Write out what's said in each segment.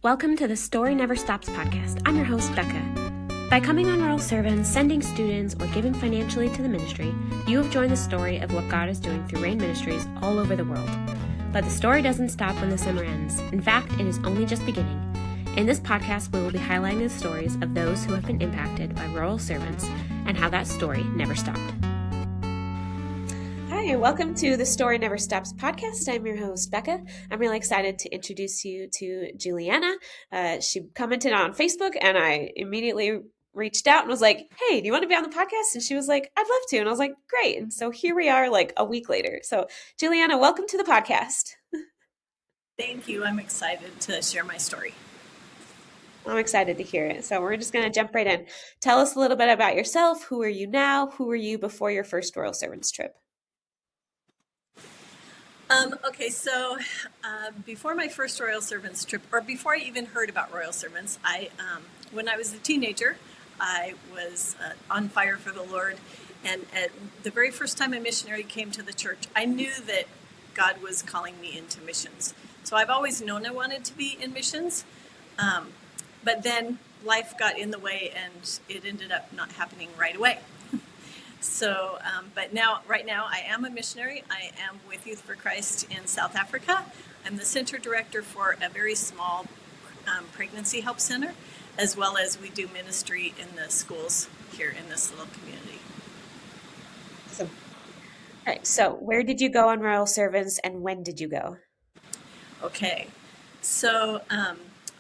Welcome to the Story Never Stops podcast. I'm your host, Becca. By coming on Rural Servants, sending students, or giving financially to the ministry, you have joined the story of what God is doing through Rain Ministries all over the world. But the story doesn't stop when the summer ends. In fact, it is only just beginning. In this podcast, we will be highlighting the stories of those who have been impacted by rural servants and how that story never stopped. Hi, welcome to the Story Never Stops podcast. I'm your host, Becca. I'm really excited to introduce you to Julianna. She commented on Facebook, and I immediately reached out and was like, hey, do you want to be on the podcast? And she was like, I'd love to. And I was like, great. And so here we are like a week later. So Julianna, welcome to the podcast. Thank you. I'm excited to share my story. I'm excited to hear it. So we're just going to jump right in. Tell us a little bit about yourself. Who are you now? Who were you before your first Royal Servants trip? So before my first Royal Servants trip, or before I even heard about Royal Servants, when I was a teenager, I was on fire for the Lord. And at the very first time a missionary came to the church, I knew that God was calling me into missions. So I've always known I wanted to be in missions. But then life got in the way and it ended up not happening right away. So, but right now, I am a missionary. I am with Youth for Christ in South Africa. I'm the center director for a very small pregnancy help center, as well as we do ministry in the schools here in this little community. Awesome. All right, so where did you go on Royal Servants and when did you go? Okay, so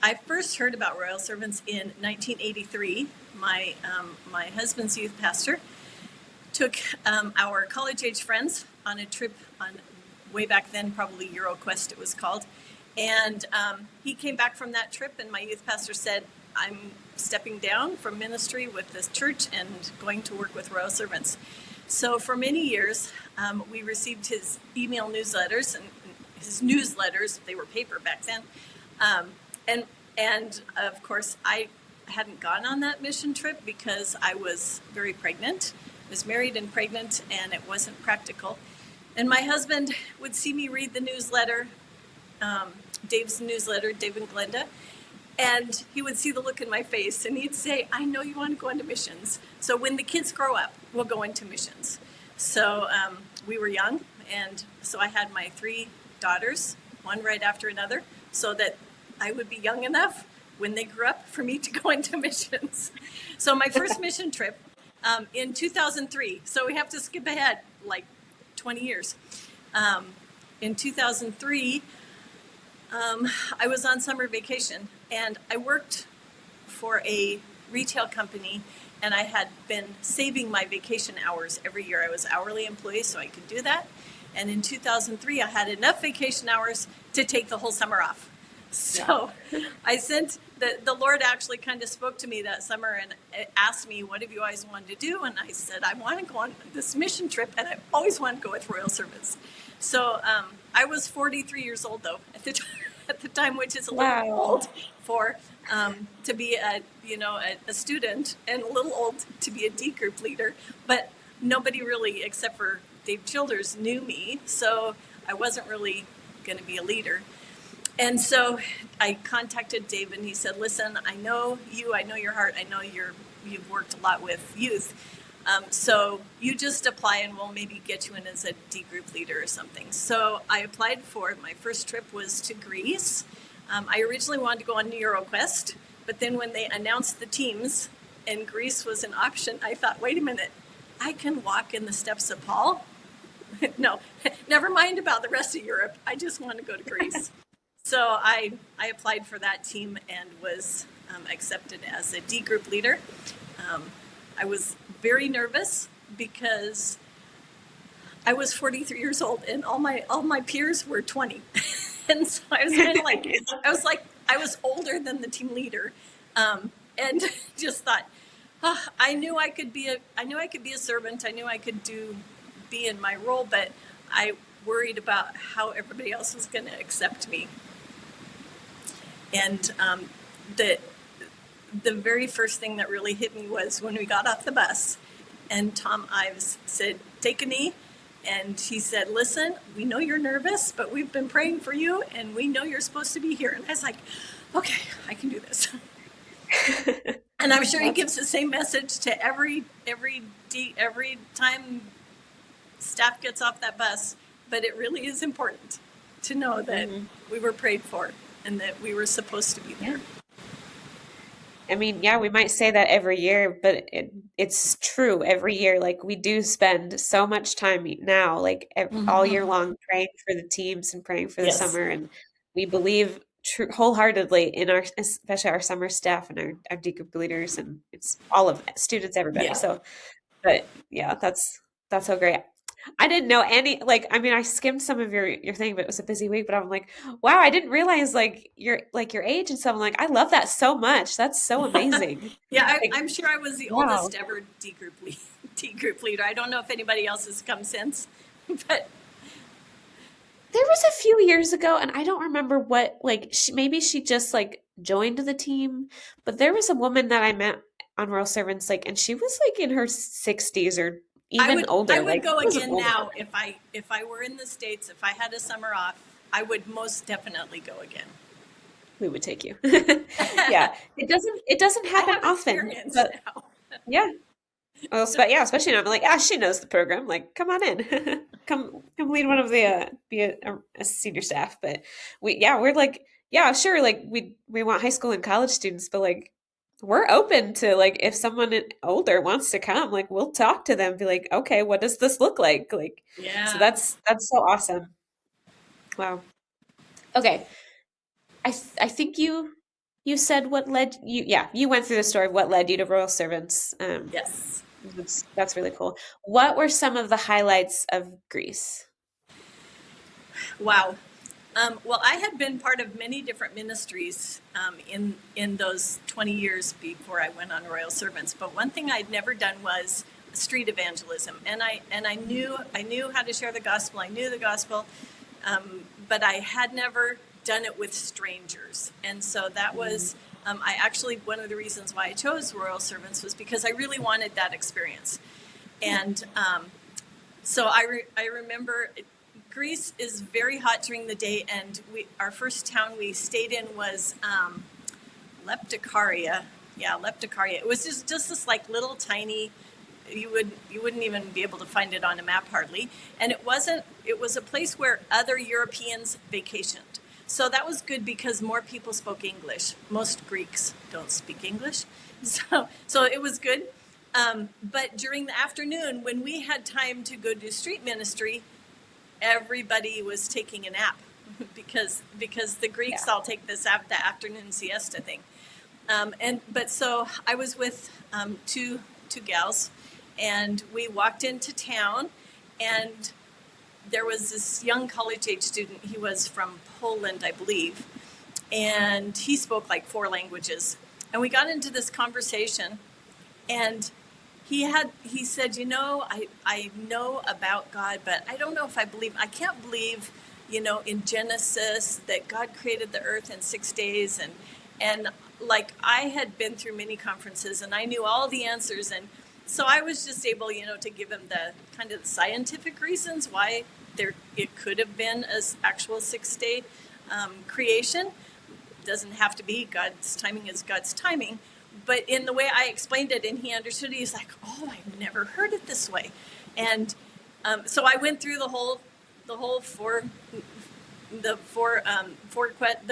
I first heard about Royal Servants in 1983. My husband's youth pastor took our college-age friends on a trip on way back then, probably EuroQuest it was called. And he came back from that trip, and my youth pastor said, I'm stepping down from ministry with this church and going to work with Royal Servants. So for many years, we received his email newsletters, and his newsletters, they were paper back then. And of course, I hadn't gone on that mission trip because I was very pregnant. Was married and pregnant, and it wasn't practical. And my husband would see me read the newsletter, Dave's newsletter, Dave and Glenda, and he would see the look in my face, and he'd say, I know you want to go into missions. So when the kids grow up, we'll go into missions. So we were young, and so I had my 3 daughters, one right after another, so that I would be young enough when they grew up for me to go into missions. So my first mission trip, in 2003, so we have to skip ahead like 20 years. In 2003, I was on summer vacation, and I worked for a retail company, and I had been saving my vacation hours every year. I was hourly employee, so I could do that. And in 2003, I had enough vacation hours to take the whole summer off. So I sent, the Lord actually kind of spoke to me that summer and asked me, what have you always wanted to do? And I said, I want to go on this mission trip, and I've always wanted to go with Royal Servants. So I was 43 years old, though, at the time, which is a little old for to be a student, and a little old to be a D group leader. But nobody really, except for Dave Childers, knew me, so I wasn't really going to be a leader. And so I contacted Dave, and he said, listen, I know you, I know your heart, I know you've worked a lot with youth. So you just apply, and we'll maybe get you in as a D group leader or something. So I applied for, my first trip was to Greece. I originally wanted to go on EuroQuest, but then when they announced the teams and Greece was an option, I thought, wait a minute, I can walk in the steps of Paul? No, never mind about the rest of Europe. I just want to go to Greece. So I applied for that team and was accepted as a D group leader. I was very nervous because I was 43 years old and all my peers were 20. And so I was kind of like, I was older than the team leader. And just thought, I knew I could be a servant. I knew I could be in my role, but I worried about how everybody else was going to accept me. And the very first thing that really hit me was when we got off the bus and Tom Ives said, take a knee. And he said, listen, we know you're nervous, but we've been praying for you and we know you're supposed to be here. And I was like, okay, I can do this. And I'm sure he gives the same message to every time staff gets off that bus. But it really is important to know that we were prayed for and that we were supposed to be there. I mean, yeah, we might say that every year, but it's true every year. Like we do spend so much time now, like all year long, praying for the teams and praying for the Yes. summer, and we believe wholeheartedly in our, especially our summer staff and our D group leaders, and it's all of students, everybody. Yeah. So, but yeah, that's so great. I didn't know any, like, I mean, I skimmed some of your thing, but it was a busy week, but I'm like, wow, I didn't realize your age and stuff. I'm like, I love that so much. That's so amazing. Yeah, Like, I'm sure I was the oldest ever D group leader. I don't know if anybody else has come since, but there was a few years ago, and I don't remember what, like, maybe she just like joined the team, but there was a woman that I met on Royal Servants, like, and she was like in her 60s or even older. I would like, go again older. now if I were in the States, if I had a summer off, I would most definitely go again. We would take you. Yeah, it doesn't happen often. But, now. yeah. Well, yeah, especially now. I'm like, she knows the program. Like, come on in, come lead one of the be a senior staff. But we're like, yeah, sure. Like we want high school and college students, but like we're open to like if someone older wants to come, like we'll talk to them, be like, okay, what does this look like? Like, Yeah. so that's so awesome. Wow. Okay, I think you said what led you. Yeah, you went through the story of what led you to Royal Servants. Yes. That's really cool. What were some of the highlights of Greece? Wow. Well, I had been part of many different ministries in those 20 years before I went on Royal Servants. But one thing I'd never done was street evangelism, and I knew how to share the gospel. I knew the gospel, but I had never done it with strangers, and so that was. I actually, one of the reasons why I chose Royal Servants was because I really wanted that experience. And so I remember Greece is very hot during the day, and our first town we stayed in was Leptikaria. Yeah, Leptikaria. It was just this like little tiny, you wouldn't even be able to find it on a map hardly. And it was a place where other Europeans vacationed. So that was good because more people spoke English. Most Greeks don't speak English. So it was good. But during the afternoon, when we had time to go do street ministry, everybody was taking a nap because the Greeks all take this the afternoon siesta thing. But so I was with two gals, and we walked into town, and there was this young college-age student. He was from Poland, I believe, and he spoke like 4 languages. And we got into this conversation, and he said, I know about God, but I don't know if I can't believe, in Genesis that God created the earth in 6 days. And like I had been through many conferences and I knew all the answers. And so I was just able, to give him the kind of scientific reasons why it could have been an actual 6-day creation. Doesn't have to be. God's timing is God's timing. But in the way I explained it and he understood it, he's like, oh, I've never heard it this way. And so I went through the whole the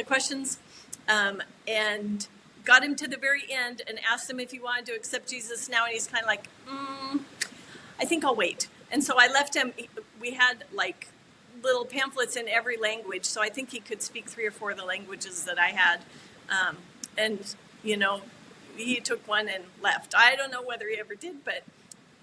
questions and got him to the very end and asked him if he wanted to accept Jesus now. And he's kind of like, I think I'll wait. And so I left him. We had like little pamphlets in every language. So I think he could speak 3 or 4 of the languages that I had. And, he took one and left. I don't know whether he ever did, but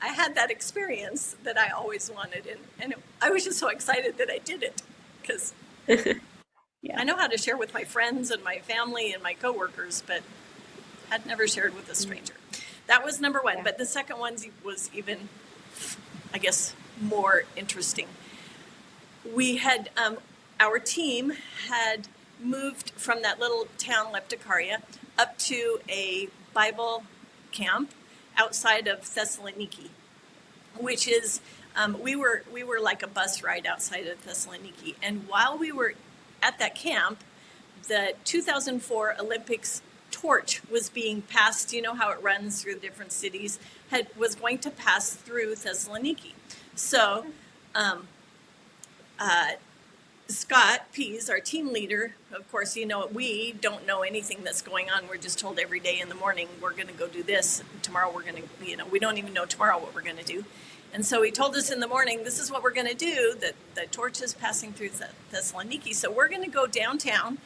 I had that experience that I always wanted. And I was just so excited that I did it because I know how to share with my friends and my family and my coworkers, but I'd never shared with a stranger. That was number 1. Yeah. But the second one was even, I guess, more interesting. We had, our team had moved from that little town, Leptikaria, up to a Bible camp outside of Thessaloniki, which is, we were like a bus ride outside of Thessaloniki. And while we were at that camp, the 2004 Olympics torch was being passed. You know how it runs through different cities, was going to pass through Thessaloniki. So Scott Pease, our team leader, of course, we don't know anything that's going on. We're just told every day in the morning, we're going to go do this. Tomorrow we're going to, we don't even know tomorrow what we're going to do. And so he told us in the morning, this is what we're going to do, that the torch is passing through Thessaloniki. So we're going to go downtown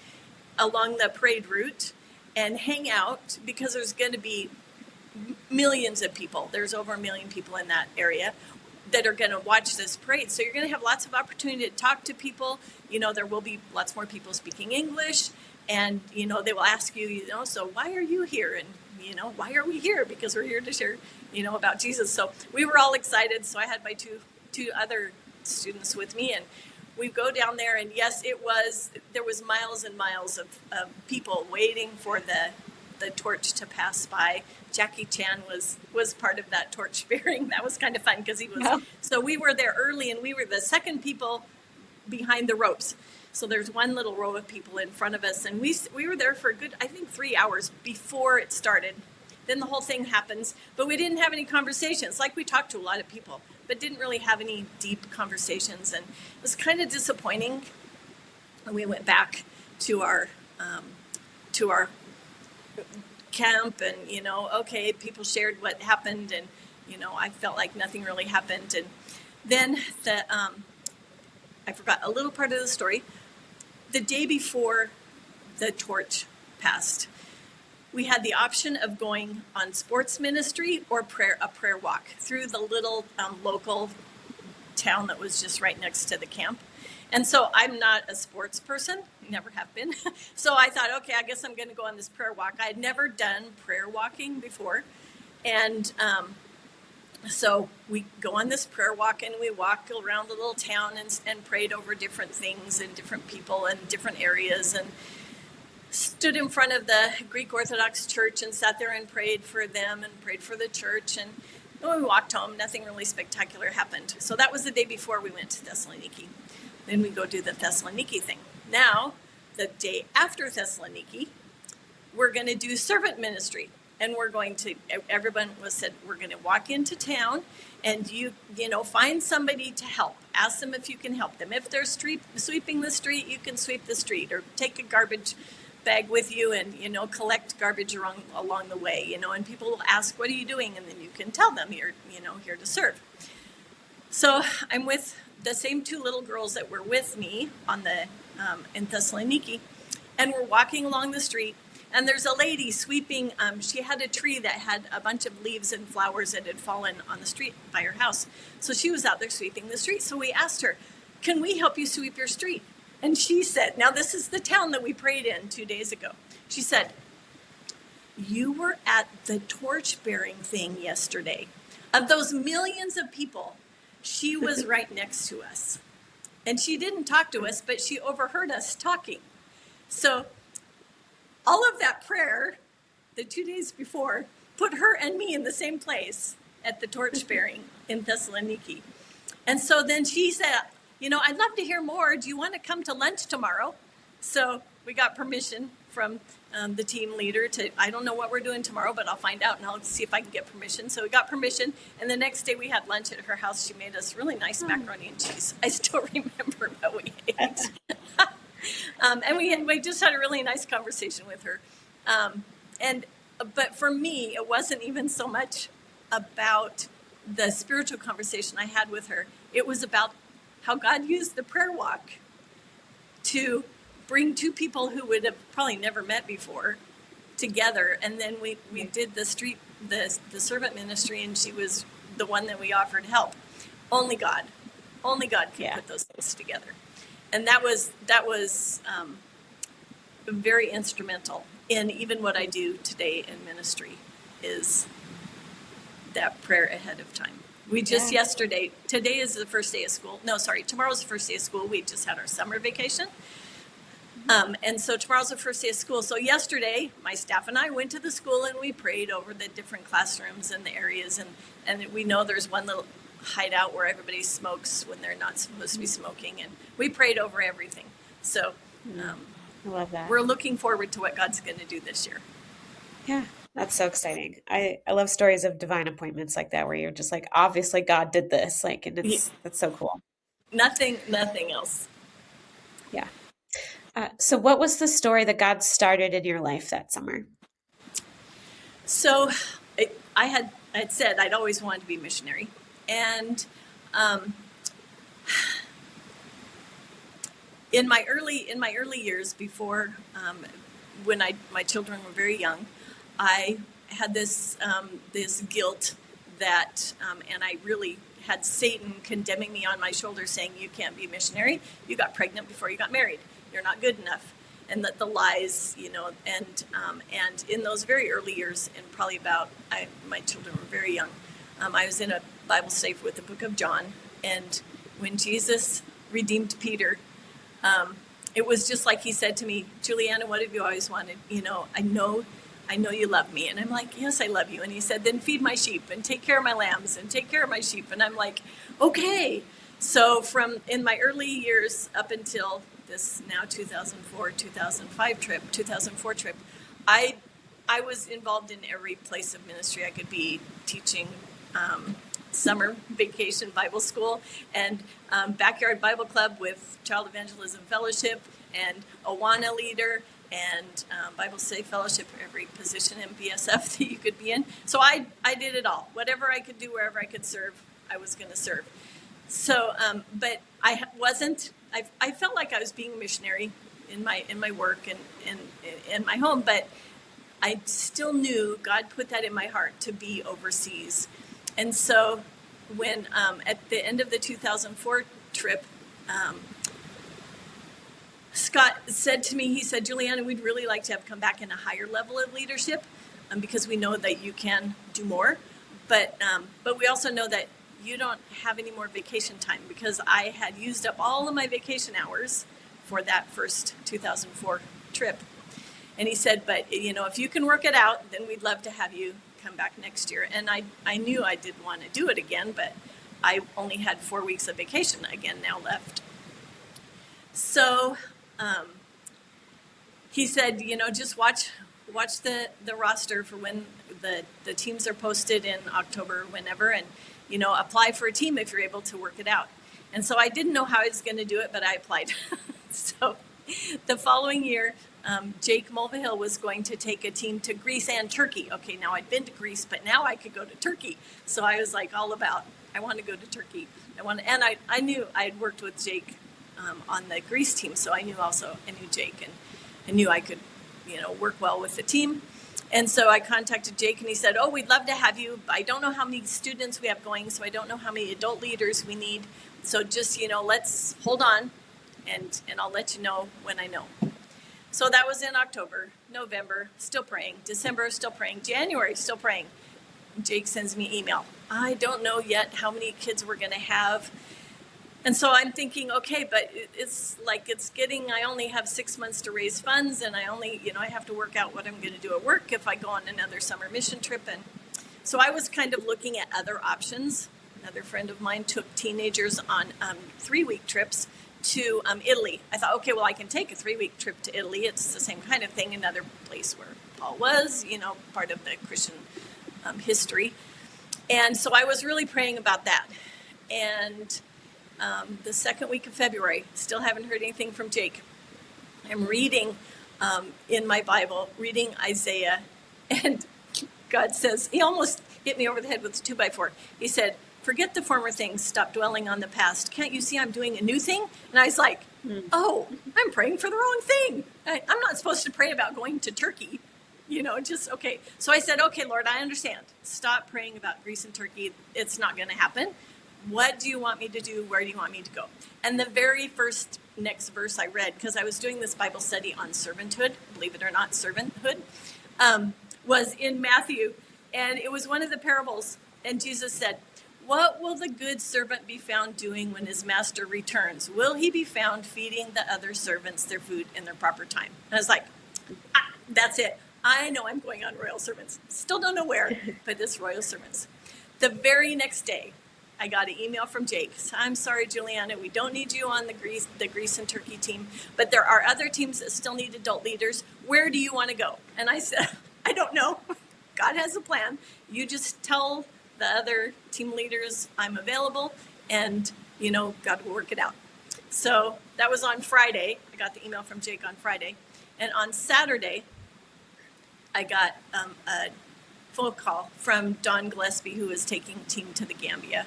along the parade route and hang out, because there's going to be millions of people. There's over 1 million people in that area that are going to watch this parade. So you're going to have lots of opportunity to talk to people. There will be lots more people speaking English, and, they will ask you, so why are you here? And, why are we here? Because we're here to share, about Jesus. So we were all excited. So I had my two other students with me, and we go down there, and yes, there was miles and miles of people waiting for the torch to pass by. Jackie Chan was part of that torch bearing. That was kind of fun, because he was. Oh. So we were there early, and we were the second people behind the ropes. So there's one little row of people in front of us, and we were there for a good, I think, 3 hours before it started. Then the whole thing happens, but we didn't have any conversations. Like, we talked to a lot of people, but didn't really have any deep conversations, and it was kind of disappointing. And we went back to our camp, and okay, people shared what happened, and I felt like nothing really happened. And then I forgot a little part of the story. The day before the torch passed, we had the option of going on sports ministry or a prayer walk through the little local town that was just right next to the camp. And so I'm not a sports person, never have been. So I thought, okay, I guess I'm going to go on this prayer walk. I had never done prayer walking before. And so we go on this prayer walk, and we walk around the little town and prayed over different things and different people and different areas, and stood in front of the Greek Orthodox Church and sat there and prayed for them and prayed for the church. And when we walked home, nothing really spectacular happened. So that was the day before we went to Thessaloniki. Then we go do the Thessaloniki thing. Now, the day after Thessaloniki, we're going to do servant ministry. And everyone said, we're going to walk into town, and you find somebody to help. Ask them if you can help them. If they're sweeping the street, you can sweep the street, or take a garbage bag with you and, collect garbage along the way, and people will ask, what are you doing? And then you can tell them you're, here to serve. So I'm with the same two little girls that were with me in Thessaloniki, and we're walking along the street, and there's a lady sweeping. She had a tree that had a bunch of leaves and flowers that had fallen on the street by her house. So she was out there sweeping the street. So we asked her, can we help you sweep your street? And she said, now this is the town that we prayed in 2 days ago. She said, you were at the torch bearing thing yesterday. Of those millions of people, she was right next to us. And she didn't talk to us, but she overheard us talking. So all of that prayer, the 2 days before, put her and me in the same place at the torch bearing in Thessaloniki. And so then she said, I'd love to hear more. Do you want to come to lunch tomorrow? So we got permission from the team leader I don't know what we're doing tomorrow, but I'll find out, and I'll see if I can get permission. So we got permission, and the next day we had lunch at her house. She made us really nice macaroni and cheese. I still remember what we ate. And we just had a really nice conversation with her. But for me, it wasn't even so much about the spiritual conversation I had with her. It was about how God used the prayer walk to bring two people who would have probably never met before together. And then we did the servant ministry, and she was the one that we offered help. Only God can put those things together. And that was very instrumental in even what I do today in ministry, is that prayer ahead of time. We just yesterday, today is the first day of school. No, sorry, tomorrow's the first day of school. We just had our summer vacation. And so tomorrow's the first day of school. So yesterday, my staff and I went to the school, and we prayed over the different classrooms and the areas. And we know there's one little hideout where everybody smokes when they're not supposed to be smoking. And we prayed over everything. So I love that. we're looking forward to what God's going to do this year. Yeah, that's so exciting. I love stories of divine appointments like that, where you're just like, obviously God did this, like, and that's so cool. Nothing else. Yeah. So what was the story that God started in your life that summer? So I had said I'd always wanted to be a missionary, and in my early years, before when my children were very young, I had this guilt that, and I really had Satan condemning me on my shoulder, saying, "You can't be a missionary. You got pregnant before you got married. You're not good enough." And that the lies, and in those very early years, and probably my children were very young, I was in a Bible study with the book of John, and when Jesus redeemed Peter, it was just like he said to me, "Julianna, what have you always wanted? I know you love me." And I'm like, "Yes, I love you." And he said, "Then feed my sheep and take care of my lambs and take care of my sheep." And I'm like, "Okay." So from in my early years up until this now 2004 trip, I was involved in every place of ministry I could be, teaching summer vacation Bible school, and backyard Bible club with Child Evangelism Fellowship, and Awana leader, and Bible Study Fellowship, every position in BSF that you could be in. So I did it all. Whatever I could do, wherever I could serve, I was going to serve. So, but I wasn't. I felt like I was being a missionary in my work and in my home, but I still knew God put that in my heart to be overseas. And so when at the end of the 2004 trip, Scott said to me, he said, "Julianna, we'd really like to have come back in a higher level of leadership, because we know that you can do more, but we also know that you don't have any more vacation time," because I had used up all of my vacation hours for that first 2004 trip. And he said, "But if you can work it out, then we'd love to have you come back next year." And I knew I didn't want to do it again, but I only had 4 weeks of vacation again now left. So he said, just watch the roster for when the teams are posted in October, whenever, and apply for a team if you're able to work it out. And so I didn't know how I was going to do it, but I applied. So the following year, Jake Mulvihill was going to take a team to Greece and Turkey. Okay, now I'd been to Greece, but now I could go to Turkey. So I was like all about, I want to go to Turkey. And I knew I had worked with Jake on the Greece team, so I knew Jake, and I knew I could, work well with the team. And so I contacted Jake, and he said, "Oh, we'd love to have you. I don't know how many students we have going, so I don't know how many adult leaders we need. So just, let's hold on, and I'll let you know when I know." So that was in October. November, still praying. December, still praying. January, still praying. Jake sends me email. "I don't know yet how many kids we're going to have." And so I'm thinking, okay, but I only have 6 months to raise funds, and I have to work out what I'm going to do at work if I go on another summer mission trip. And so I was kind of looking at other options. Another friend of mine took teenagers on 3-week trips to Italy. I thought, okay, well, I can take a 3-week trip to Italy. It's the same kind of thing, another place where Paul was, part of the Christian history. And so I was really praying about that. And the second week of February, still haven't heard anything from Jake. I'm reading in my Bible, reading Isaiah, and God says, he almost hit me over the head with a 2x4. He said, "Forget the former things, stop dwelling on the past. Can't you see I'm doing a new thing?" And I was like, "Oh, I'm praying for the wrong thing. I'm not supposed to pray about going to Turkey. Okay." So I said, "Okay, Lord, I understand. Stop praying about Greece and Turkey. It's not going to happen. What do you want me to do? Where do you want me to go?" And the very first next verse I read, because I was doing this Bible study on servanthood, believe it or not, servanthood, was in Matthew. And it was one of the parables. And Jesus said, "What will the good servant be found doing when his master returns? Will he be found feeding the other servants their food in their proper time?" And I was like, that's it. I know I'm going on Royal Servants. Still don't know where, but it's Royal Servants. The very next day, I got an email from Jake. I'm sorry, Julianna, we don't need you on the Greece and Turkey team, but there are other teams that still need adult leaders. Where do you want to go? And I said, I don't know. God has a plan. You just tell the other team leaders I'm available, and, God will work it out. So that was on Friday. I got the email from Jake on Friday. And on Saturday, I got a phone call from Don Gillespie, who was taking the team to the Gambia.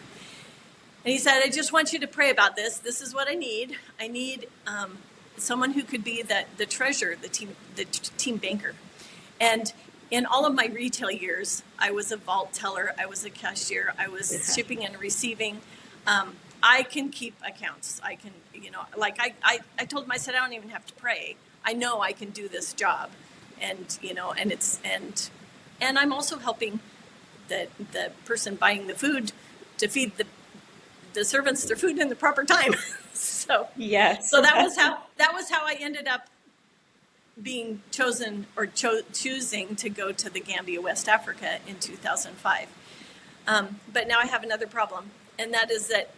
And he said, I just want you to pray about this. This is what I need. I need someone who could be the treasurer, the team banker. And in all of my retail years, I was a vault teller. I was a cashier. I was shipping and receiving. I can keep accounts. I can, I told him, I said, I don't even have to pray. I know I can do this job. And, and I'm also helping the person buying the food to feed the servants their food in the proper time. So yes. So that was how I ended up being chosen or choosing to go to the Gambia, West Africa in 2005. But now I have another problem, and that is that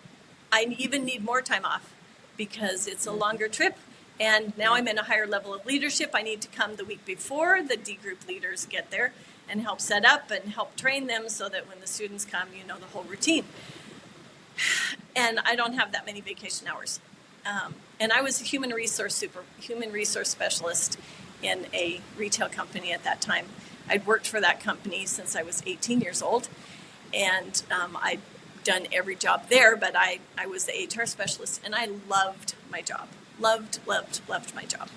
I even need more time off because it's a longer trip. And now I'm in a higher level of leadership. I need to come the week before the D group leaders get there and help set up and help train them so that when the students come, you know the whole routine. And I don't have that many vacation hours. And I was a human resource specialist in a retail company at that time. I'd worked for that company since I was 18 years old. And I'd done every job there, but I was the HR specialist, and I loved my job. Loved my job.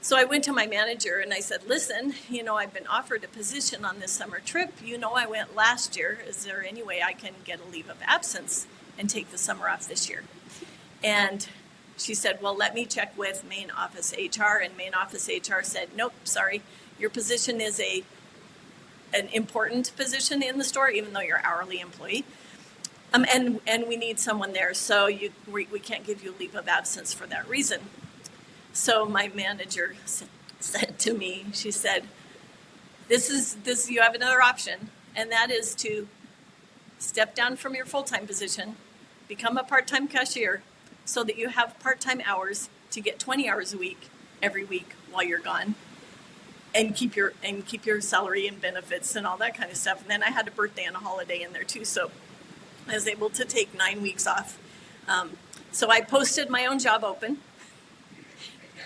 So I went to my manager and I said, listen, I've been offered a position on this summer trip. I went last year. Is there any way I can get a leave of absence and take the summer off this year? And she said, well, let me check with main office HR. And main office HR said, nope, sorry. Your position is an important position in the store, even though you're an hourly employee. And we need someone there, so we can't give you leave of absence for that reason. So my manager said to me, she said, this you have another option, and that is to step down from your full-time position, become a part-time cashier, so that you have part-time hours to get 20 hours a week every week while you're gone, and keep your salary and benefits and all that kind of stuff. And then I had a birthday and a holiday in there too, so I was able to take 9 weeks off. So I posted my own job open,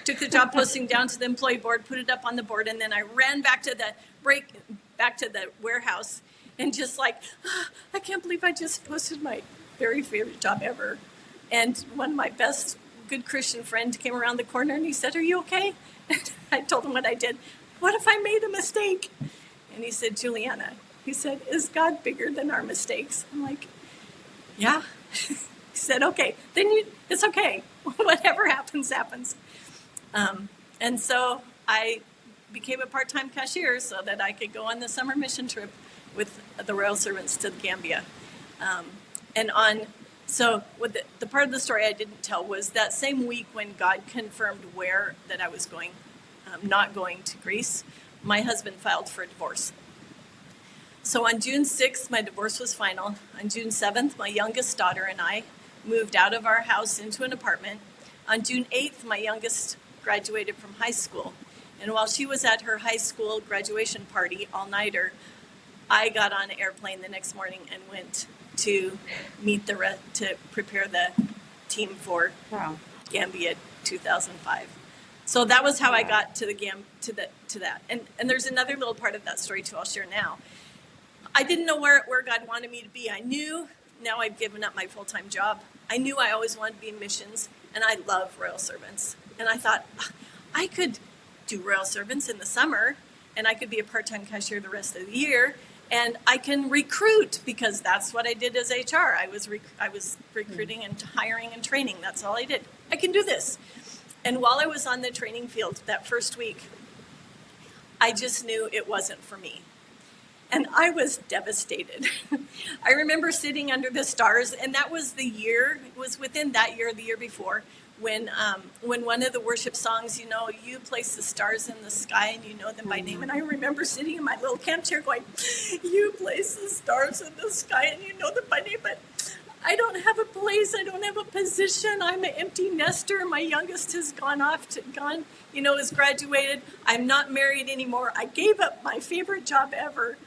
took the job posting down to the employee board, put it up on the board, and then I ran back to the warehouse and just I can't believe I just posted my very favorite job ever. And one of my best good Christian friends came around the corner and he said, are you okay? And I told him what I did. What if I made a mistake? And he said, Julianna, he said, is God bigger than our mistakes? I'm like, yeah. He said, okay, then it's okay. Whatever happens, happens. And so I became a part-time cashier so that I could go on the summer mission trip with the Royal Servants to the Gambia. So the part of the story I didn't tell was that same week when God confirmed that I was not going to Greece, my husband filed for a divorce. So on June 6th, my divorce was final. On June 7th, my youngest daughter and I moved out of our house into an apartment. On June 8th, my youngest graduated from high school. And while she was at her high school graduation party, all-nighter, I got on an airplane the next morning and went to to prepare the team for Gambia 2005. So that was how I got to that. And there's another little part of that story too I'll share now. I didn't know where God wanted me to be. I knew now I've given up my full-time job. I knew I always wanted to be in missions, and I love Royal Servants. And I thought, I could do Royal Servants in the summer, and I could be a part-time cashier the rest of the year, and I can recruit, because that's what I did as HR. I was recruiting and hiring and training. That's all I did. I can do this. And while I was on the training field that first week, I just knew it wasn't for me. And I was devastated. I remember sitting under the stars, and that was the year, it was within that year, the year before, when one of the worship songs, you place the stars in the sky and you know them by name. And I remember sitting in my little camp chair going, you place the stars in the sky and you know them by name, but I don't have a place. I don't have a position. I'm an empty nester. My youngest has has graduated. I'm not married anymore. I gave up my favorite job ever.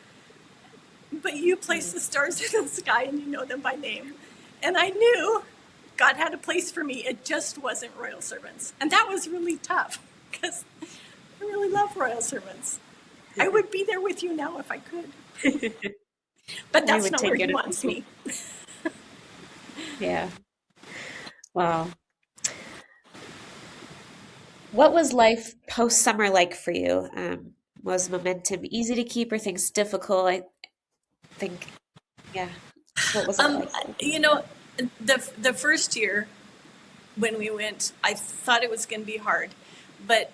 But you place the stars in the sky and you know them by name. And I knew God had a place for me. It just wasn't Royal Servants. And that was really tough because I really love Royal Servants. I would be there with you now if I could. But that's not where he wants me. Yeah. Wow. What was life post-summer like for you? Was momentum easy to keep or things difficult? I think, yeah. What was it like? The first year when we went, I thought it was going to be hard. But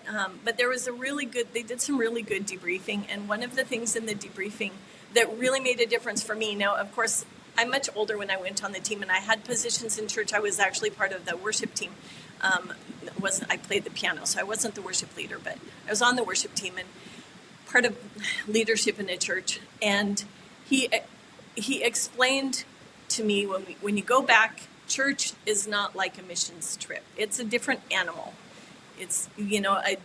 there was they did some really good debriefing. And one of the things in the debriefing that really made a difference for me, now, of course, I'm much older when I went on the team, and I had positions in church. I was actually part of the worship team. I played the piano, so I wasn't the worship leader, but I was on the worship team and part of leadership in a church. And he explained to me, when you go back, church is not like a missions trip. It's a different animal. It's,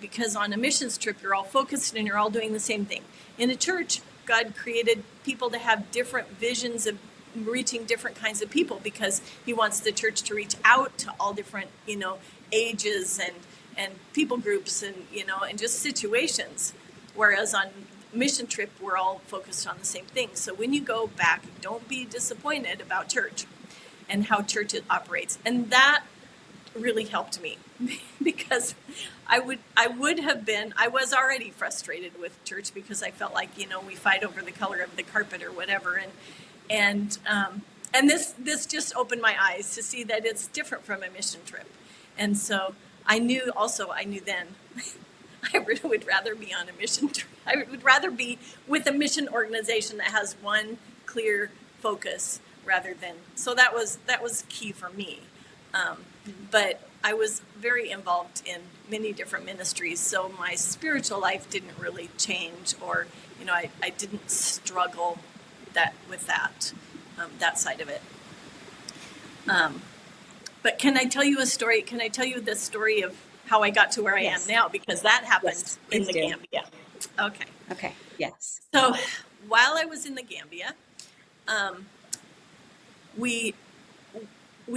because on a missions trip, you're all focused and you're all doing the same thing. In a church, God created people to have different visions of reaching different kinds of people because he wants the church to reach out to all different, ages and people groups and just situations. Whereas on mission trip, we're all focused on the same thing. So when you go back, don't be disappointed about church and how church operates. And that really helped me because I was already frustrated with church because I felt like, we fight over the color of the carpet or whatever. And this just opened my eyes to see that it's different from a mission trip. And so I knew then I really would rather be on a mission trip. I would rather be with a mission organization that has one clear focus rather than, so that was key for me. But I was very involved in many different ministries, so my spiritual life didn't really change, or I didn't struggle with that side of it. But can I tell you a story? Can I tell you the story of how I got to where I am now? Because that happened in the Gambia. Okay. Yes. So while I was in the Gambia, we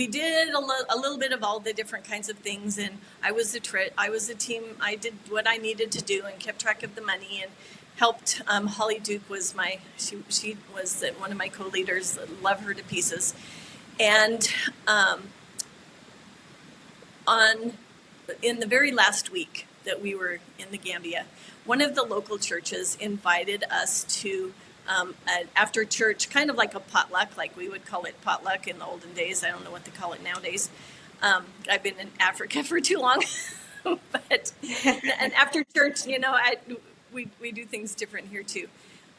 did a little bit of all the different kinds of things, and I was a team. I did what I needed to do and kept track of the money and helped. Holly Duke was she was one of my co-leaders. Love her to pieces. And in the very last week that we were in the Gambia, one of the local churches invited us to after church, kind of like a potluck, like we would call it potluck in the olden days. I don't know what they call it nowadays. I've been in Africa for too long, and after church, we do things different here too.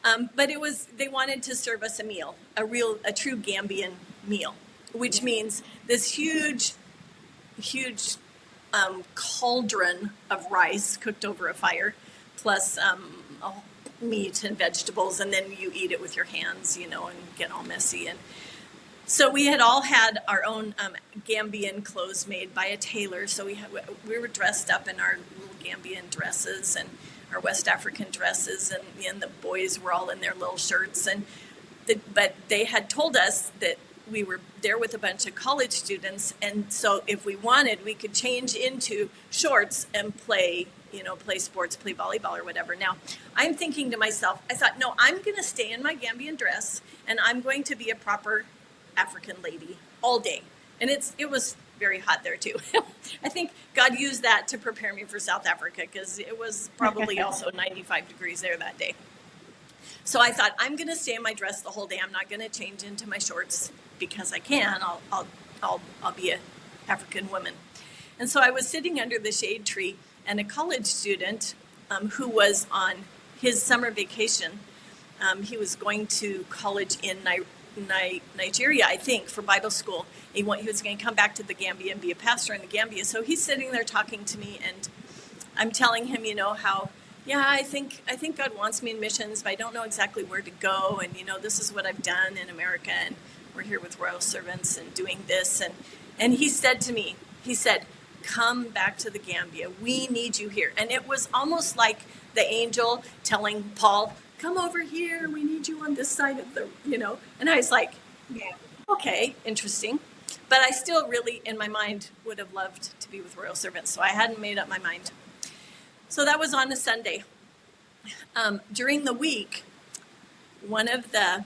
But they wanted to serve us a meal, a true Gambian meal, which means this huge cauldron of rice cooked over a fire, plus meat and vegetables, and then you eat it with your hands, and get all messy. And so we had all had our own Gambian clothes made by a tailor. So we were dressed up in our little Gambian dresses and our West African dresses, and the boys were all in their little shirts. But they had told us that we were there with a bunch of college students, and so if we wanted, we could change into shorts and play sports, play volleyball or whatever. Now, I'm thinking to myself, I thought, no, I'm going to stay in my Gambian dress, and I'm going to be a proper African lady all day. And it was very hot there too. I think God used that to prepare me for South Africa, because it was probably also 95 degrees there that day. So I thought, I'm going to stay in my dress the whole day. I'm not going to change into my shorts because I can. I'll be an African woman. And so I was sitting under the shade tree, and a college student who was on his summer vacation, he was going to college in Nigeria, I think, for Bible school. He was going to come back to the Gambia and be a pastor in the Gambia. So he's sitting there talking to me, and I'm telling him, how, I think God wants me in missions, but I don't know exactly where to go. And, this is what I've done in America. And we're here with Royal Servants and doing this. And he said to me, he said, come back to the Gambia. We need you here. And it was almost like the angel telling Paul, come over here. We need you on this side of the, And I was like, yeah, okay, interesting. But I still really, in my mind, would have loved to be with Royal Servants. So I hadn't made up my mind. So that was on a Sunday. During the week, one of the,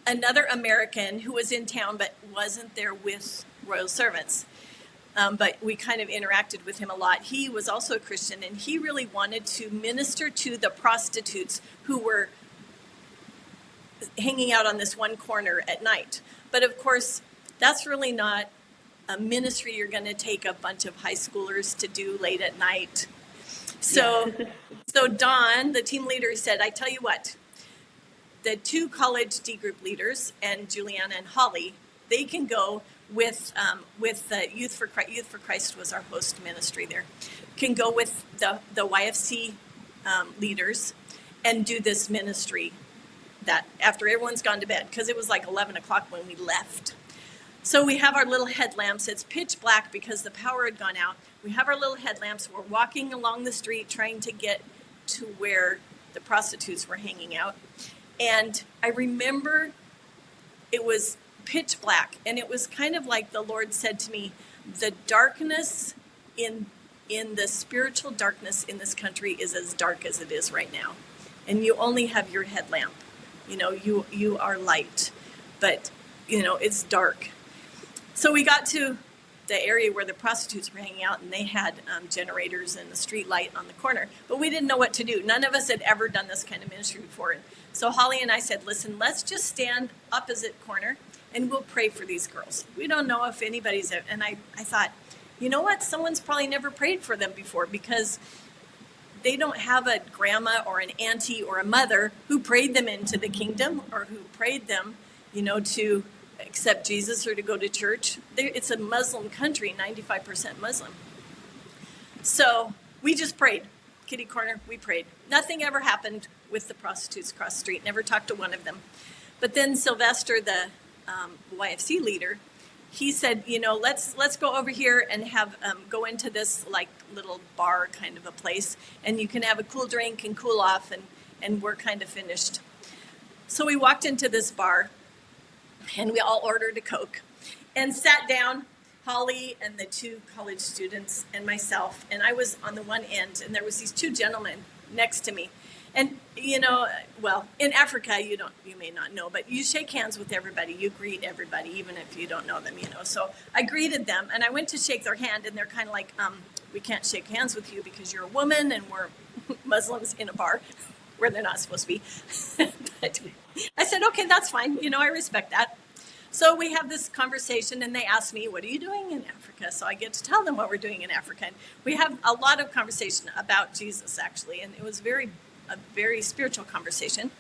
another American who was in town but wasn't there with Royal Servants, but we kind of interacted with him a lot. He was also a Christian, and he really wanted to minister to the prostitutes who were hanging out on this one corner at night. But of course, that's really not a ministry you're going to take a bunch of high schoolers to do late at night. So Don, the team leader, said, I tell you what, the two college D group leaders and Julianna and Holly, they can go with the Youth for Christ. Youth for Christ was our host ministry there. Can go with the YFC leaders and do this ministry that after everyone's gone to bed, because it was like 11 o'clock when we left. So we have our little headlamps. It's pitch black because the power had gone out. We have our little headlamps. We're walking along the street trying to get to where the prostitutes were hanging out. And I remember it was pitch black, and it was kind of like the Lord said to me, the darkness in the spiritual darkness in this country is as dark as it is right now. And you only have your headlamp. You are light, but, it's dark. So we got to the area where the prostitutes were hanging out, and they had generators and the street light on the corner, but we didn't know what to do. None of us had ever done this kind of ministry before. And so Holly and I said, listen, let's just stand opposite corner and we'll pray for these girls. We don't know if anybody's, and I thought, you know what? Someone's probably never prayed for them before, because they don't have a grandma or an auntie or a mother who prayed them into the kingdom, or who prayed them, to accept Jesus or to go to church. It's a Muslim country, 95% Muslim. So we just prayed. Kitty corner, we prayed. Nothing ever happened with the prostitutes across the street. Never talked to one of them. But then Sylvester, the YFC leader, he said, let's go over here and have go into this like little bar kind of a place, and you can have a cool drink and cool off, and we're kind of finished. So we walked into this bar, and we all ordered a Coke and sat down, Holly and the two college students and myself, and I was on the one end, and there was these two gentlemen next to me. And, in Africa, you may not know, but you shake hands with everybody. You greet everybody, even if you don't know them, So I greeted them, and I went to shake their hand, and they're kind of like, we can't shake hands with you because you're a woman and we're Muslims in a bar where they're not supposed to be. But I said, okay, that's fine. I respect that. So we have this conversation, and they ask me, what are you doing in Africa? So I get to tell them what we're doing in Africa. And we have a lot of conversation about Jesus, actually, and it was a very spiritual conversation.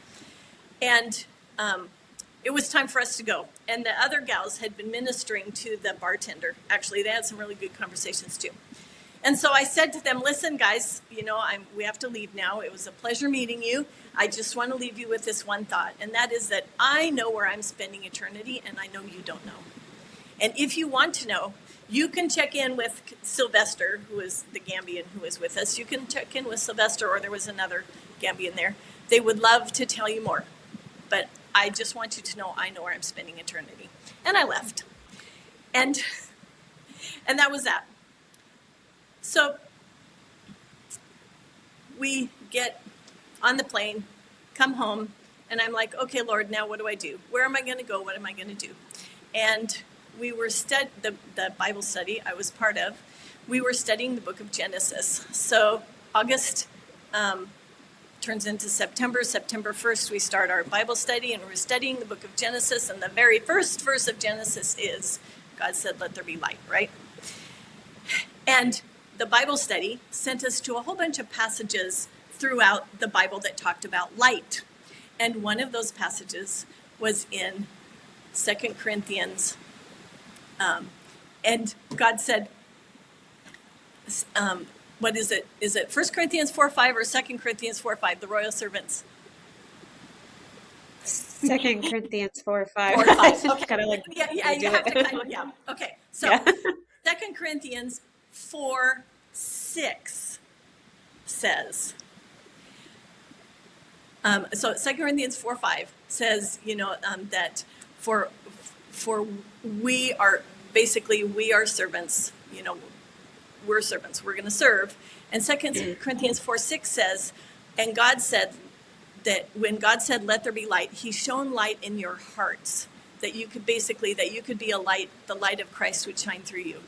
And it was time for us to go. And the other gals had been ministering to the bartender. Actually, they had some really good conversations too. And so I said to them, listen, guys, we have to leave now. It was a pleasure meeting you. I just want to leave you with this one thought, and that is that I know where I'm spending eternity, and I know you don't know. And if you want to know, you can check in with Sylvester, who is the Gambian who is with us. You can check in with Sylvester, or there was another Gambian there. They would love to tell you more. But I just want you to know I know where I'm spending eternity. And I left. And that was that. So we get on the plane, come home, and I'm like, okay, Lord, now what do I do? Where am I going to go? What am I going to do? And we were the Bible study I was part of. We were studying the book of Genesis. So August turns into September. September 1st, we start our Bible study, and we're studying the book of Genesis. And the very first verse of Genesis is, God said, let there be light, right? And the Bible study sent us to a whole bunch of passages throughout the Bible that talked about light. And one of those passages was in 2 Corinthians. And God said, what is it? Is it 1 Corinthians 4:5 or 2 Corinthians 4:5, the royal servants? 2 Corinthians 4:5. 4:5. Okay. Kind of like Yeah, you have to kind of, yeah. Okay. So Yeah. 2 Corinthians 4:6 says, so 2 Corinthians 4:5 says, that for we are servants, we're servants, we're going to serve. And 2 Corinthians 4:6 says, and God said that when God said, let there be light, he shone light in your hearts, that you could be a light, the light of Christ would shine through you.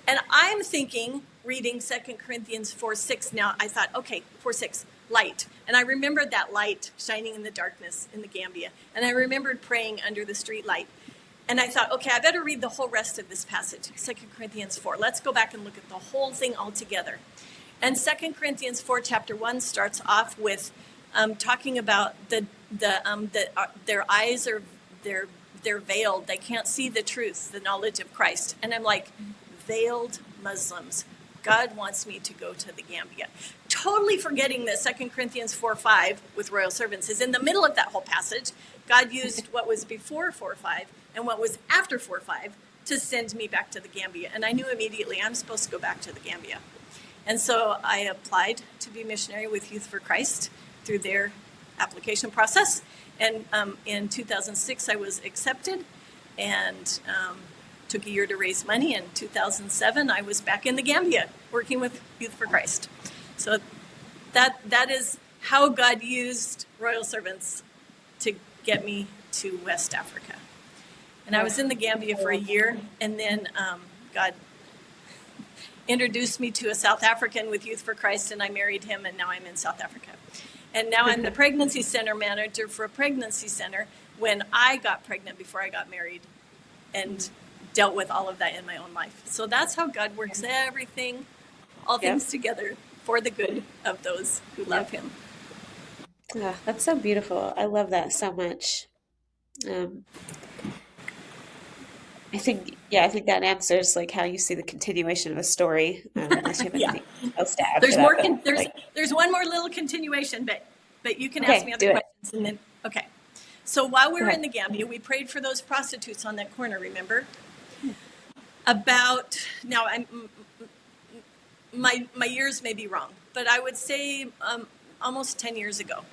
And I'm thinking, reading 2 Corinthians 4:6 now, I thought, okay, 4:6, light. And I remembered that light shining in the darkness in the Gambia. And I remembered praying under the street light. And I thought, okay, I better read the whole rest of this passage, 2 Corinthians 4. Let's go back and look at the whole thing all together. And 2 Corinthians 4, chapter 1 starts off with talking about their eyes are they're veiled. They can't see the truth, the knowledge of Christ. And I'm like, veiled Muslims. God wants me to go to the Gambia. Totally forgetting that 2 Corinthians 4:5 with royal servants is in the middle of that whole passage. God used what was before 4:5 and what was after 4:5 to send me back to the Gambia. And I knew immediately I'm supposed to go back to the Gambia. And so I applied to be missionary with Youth for Christ through their application process. And in 2006, I was accepted and took a year to raise money. In 2007, I was back in the Gambia working with Youth for Christ. So that is how God used royal servants to get me to West Africa. And I was in the Gambia for a year, and then God introduced me to a South African with Youth for Christ, and I married him, and now I'm in South Africa. And now I'm the pregnancy center manager for a pregnancy center when I got pregnant before I got married and dealt with all of that in my own life. So that's how God works everything, all things together for the good of those who love him. Oh, that's so beautiful. I love that so much. I think that answers like how you see the continuation of a story. Unless you have anything else to add. There's to more. That, There's one more little continuation, but you can ask me other questions, and then okay. So while we were in the Gambia, we prayed for those prostitutes on that corner. Remember? About now, my years may be wrong, but I would say almost 10 years ago,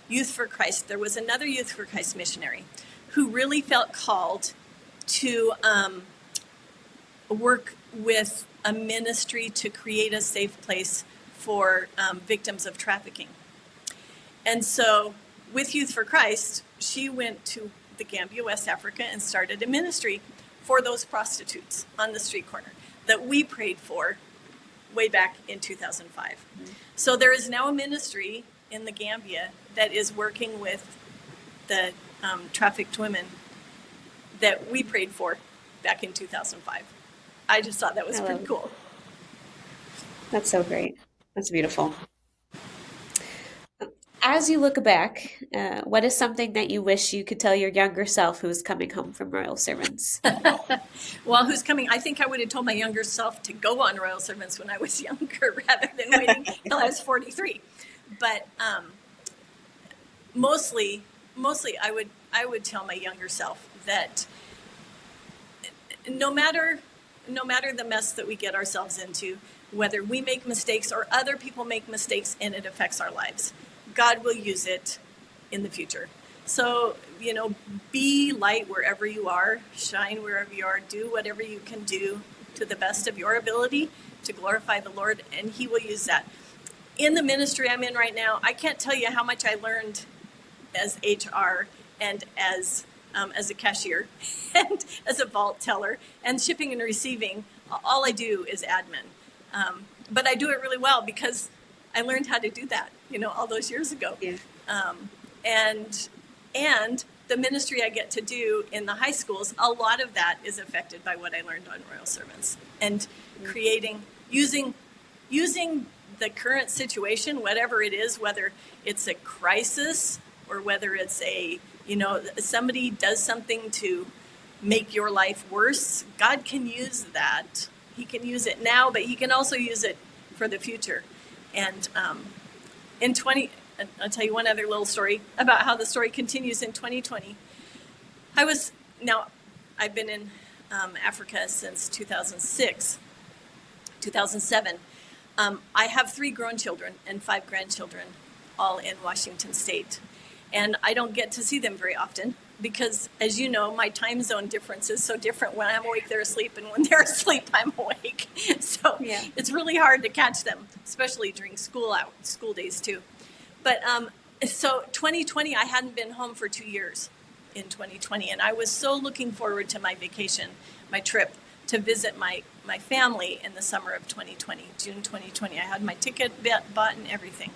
Youth for Christ. There was another Youth for Christ missionary who really felt called to work with a ministry to create a safe place for victims of trafficking. And so with Youth for Christ, she went to the Gambia, West Africa, and started a ministry for those prostitutes on the street corner that we prayed for way back in 2005. Mm-hmm. So there is now a ministry in the Gambia that is working with the trafficked women that we prayed for back in 2005. I just thought that was pretty cool. That's so great. That's beautiful. As you look back, what is something that you wish you could tell your younger self who is coming home from Royal Servants? Well, who's coming? I think I would have told my younger self to go on Royal Servants when I was younger rather than waiting till I was 43. But mostly, I would tell my younger self that no matter the mess that we get ourselves into, whether we make mistakes or other people make mistakes and it affects our lives, God will use it in the future. So, be light wherever you are, shine wherever you are, do whatever you can do to the best of your ability to glorify the Lord, and he will use that. In the ministry I'm in right now, I can't tell you how much I learned as HR and as a cashier and as a vault teller and shipping and receiving. All I do is admin. But I do it really well because I learned how to do that, all those years ago. Yeah. And the ministry I get to do in the high schools, a lot of that is affected by what I learned on Royal Servants and using the current situation, whatever it is, whether it's a crisis or whether it's somebody does something to make your life worse. God can use that. He can use it now, but he can also use it for the future. And I'll tell you one other little story about how the story continues in 2020. I've been in Africa since 2007. I have 3 grown children and 5 grandchildren, all in Washington State. And I don't get to see them very often because, as you know, my time zone difference is so different. When I'm awake, they're asleep, and when they're asleep, I'm awake. So It's really hard to catch them, especially during school days too. But so 2020, I hadn't been home for 2 years in 2020, and I was so looking forward to my vacation, my trip to visit my family in the summer of 2020, June 2020. I had my ticket bought and everything.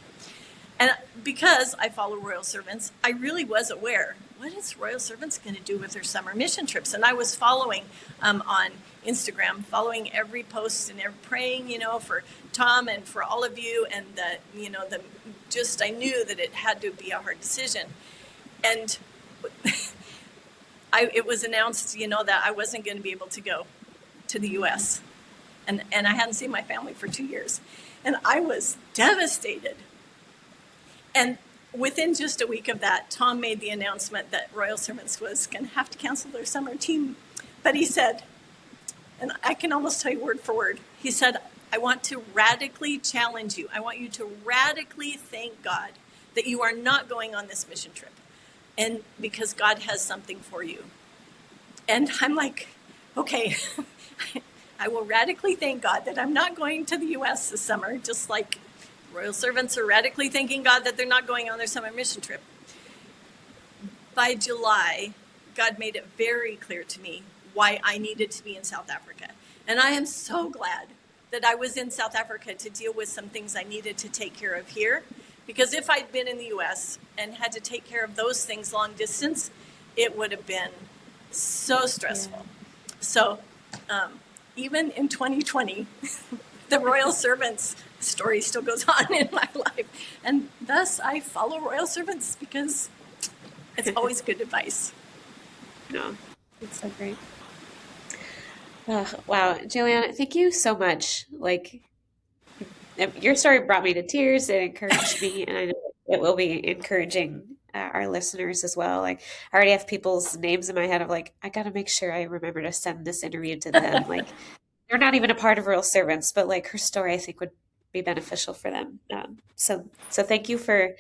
And because I follow Royal Servants, I really was aware, what is Royal Servants going to do with their summer mission trips? And I was following on Instagram, following every post and praying, for Tom and for all of you. And I knew that it had to be a hard decision. And it was announced, that I wasn't going to be able to go to the U.S. And I hadn't seen my family for 2 years. And I was devastated. And within just a week of that, Tom made the announcement that Royal Servants was going to have to cancel their summer team. But he said, and I can almost tell you word for word, he said, I want to radically challenge you. I want you to radically thank God that you are not going on this mission trip. And because God has something for you. And I'm like, okay, I will radically thank God that I'm not going to the U.S. this summer, just like Royal Servants are radically thanking God that they're not going on their summer mission trip. By July, God made it very clear to me why I needed to be in South Africa. And I am so glad that I was in South Africa to deal with some things I needed to take care of here. Because if I'd been in the U.S. and had to take care of those things long distance, it would have been so stressful. Yeah. So even in 2020, the Royal Servants story still goes on in my life. And thus I follow Royal Servants because it's always good advice. No, it's so great. Wow. Julianna, thank you so much. Your story brought me to tears. It encouraged me, and I know it will be encouraging our listeners as well. I already have people's names in my head of I got to make sure I remember to send this interview to them. They're not even a part of Royal Servants, but her story I think would be beneficial for them. So thank you for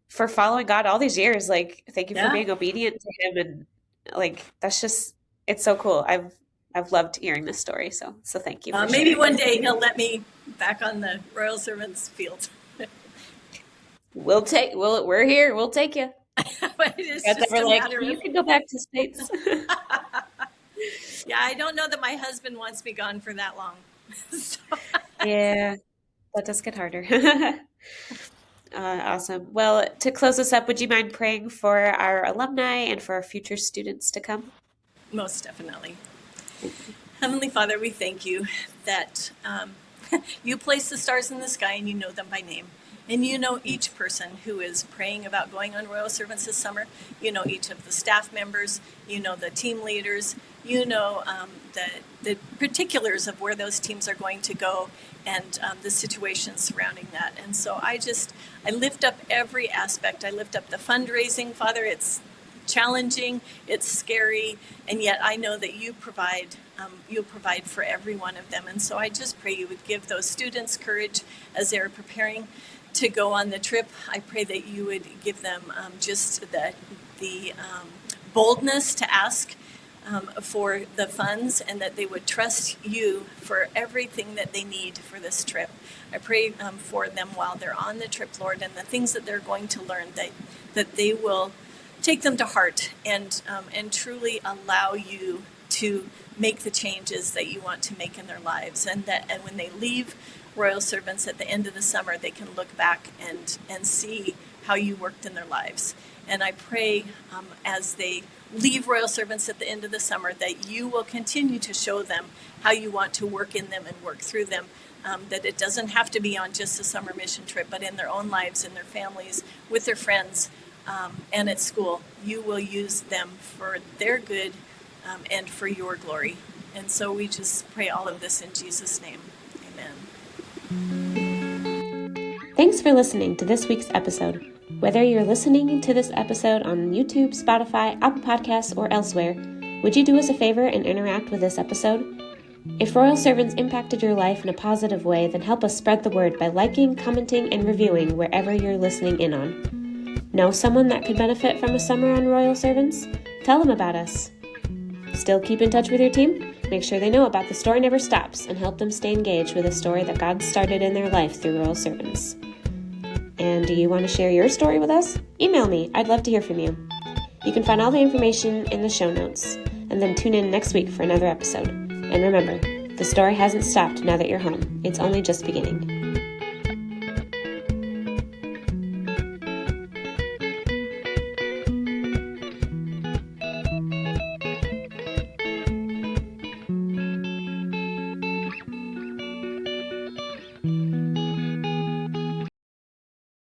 following God all these years. Thank you for being obedient to Him, and that's just, it's so cool. I've loved hearing this story. So thank you. For maybe one day He'll let me back on the Royal Servants field. We're here. We'll take you. But it's just a matter you can go back to States. Yeah, I don't know that my husband wants me gone for that long. Yeah, that does get harder. Awesome. Well, to close us up, would you mind praying for our alumni and for our future students to come? Most definitely. Heavenly Father, we thank you that you place the stars in the sky and you know them by name. And you know each person who is praying about going on Royal Servants this summer. You know each of the staff members. You know the team leaders. You know the particulars of where those teams are going to go and the situations surrounding that. And so I lift up every aspect. I lift up the fundraising, Father. It's challenging, it's scary, and yet I know that you provide. You'll provide for every one of them. And so I just pray you would give those students courage as they're preparing to go on the trip. I pray that you would give them just the boldness to ask for the funds, and that they would trust you for everything that they need for this trip. I pray for them while they're on the trip, Lord, and the things that they're going to learn, that they will take them to heart and truly allow you to make the changes that you want to make in their lives, and when they leave Royal Servants at the end of the summer, they can look back and see how you worked in their lives. And I pray as they leave Royal Servants at the end of the summer that you will continue to show them how you want to work in them and work through them, that it doesn't have to be on just a summer mission trip, but in their own lives, in their families, with their friends, and at school. You will use them for their good and for your glory. And so we just pray all of this in Jesus' name. Amen. Thanks for listening to this week's episode. Whether you're listening to this episode on YouTube, Spotify, Apple Podcasts, or elsewhere, would you do us a favor and interact with this episode? If Royal Servants impacted your life in a positive way, then help us spread the word by liking, commenting, and reviewing wherever you're listening in on. Know someone that could benefit from a summer on Royal Servants? Tell them about us. Still keep in touch with your team? Make sure they know about The Story Never Stops and help them stay engaged with a story that God started in their life through Royal Servants. And do you want to share your story with us? Email me. I'd love to hear from you. You can find all the information in the show notes, and then tune in next week for another episode. And remember, the story hasn't stopped now that you're home. It's only just beginning.